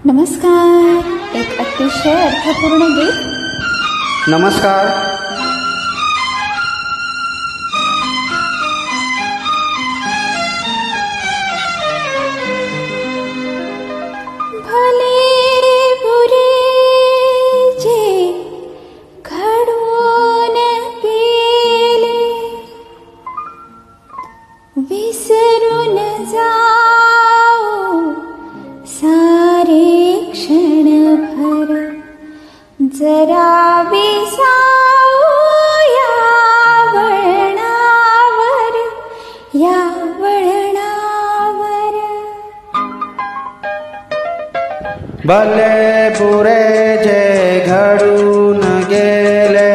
नमस्कार. एक अतिशय अर्थपूर्ण गीत. नमस्कार. भले बुरे जे घडून गेले विसरून जाऊ सारे क्षणभर, जरा विसाऊ या वळणावर, या वळणावर. भले बुरे जे घडून गेले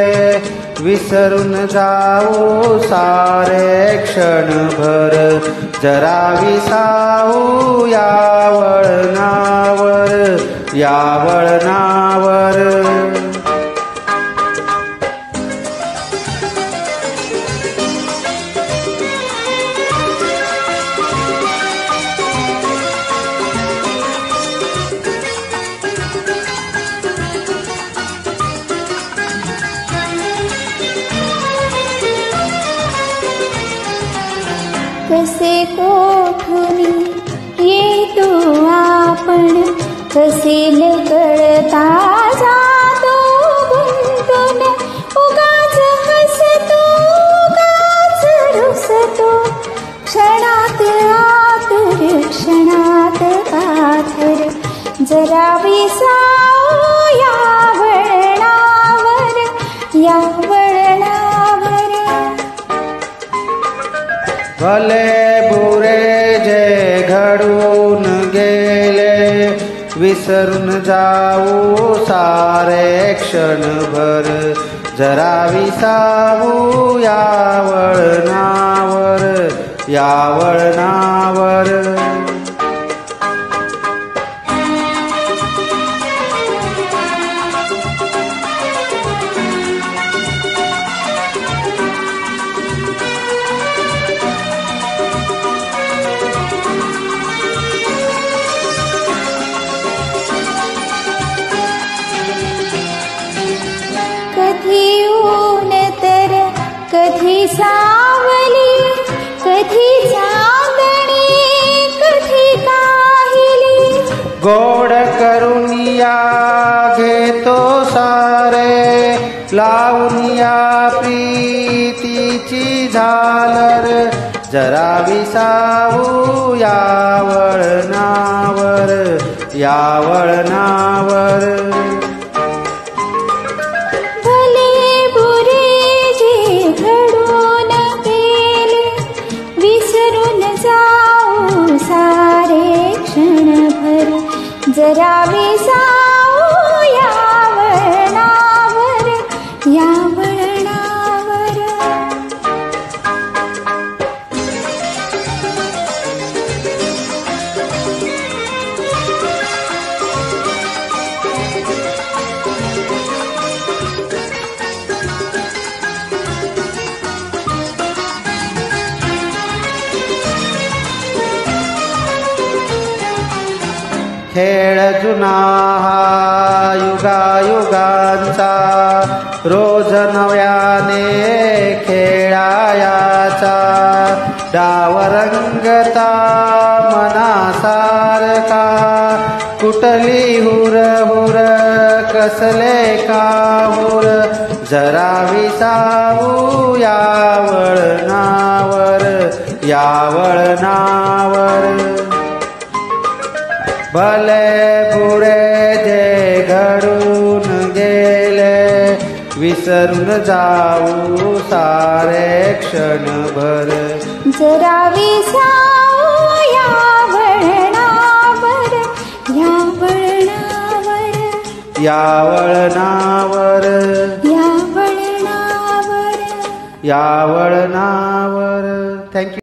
विसरून जाऊ सारे क्षणभर, जरा विसाऊ या वळणावर, या वळणावर. कसे कोठूनी येतो आपण, कसे कळता जातो गुंतून, उगाच हसतो उगाच रुसतो, क्षणात आतुर क्षणात पाथर, जरा विसाऊ या वळणावर, या वळणावर. भले बुरे जे घडून गेले विसरून जाऊ सारे क्षणभर, जरा विसाऊ या वळणावर, या वळणावर. कधी ऊन तर कधी सावली, कधी चांदणी कधी काहिली, गोड करून या घेतो सारे लावून या प्रीतीची झालर, जरा विसाऊ या वळणावर, या वळणावर. भले बुरे जे घडून गेले विसरून जाऊ सारे क्षणभर, जरा विसाऊ या वळणावर, या वळणावर. खेळ जुना हा युगायुगांचा, रोज नव्याने खेळायाचा, डाव रंगता मनासारखा, कुठली हुर हुर कसले काहुर, जरा विसाऊ या वळणावर, या वळणावर. भले बुरे जे घडून गेले विसरून जाऊ सारे क्षणभर, जरा विसाऊ या वळणावर, या वळणावर, या वळणावर, या वळणावर, या वळणावर. थँक्यू.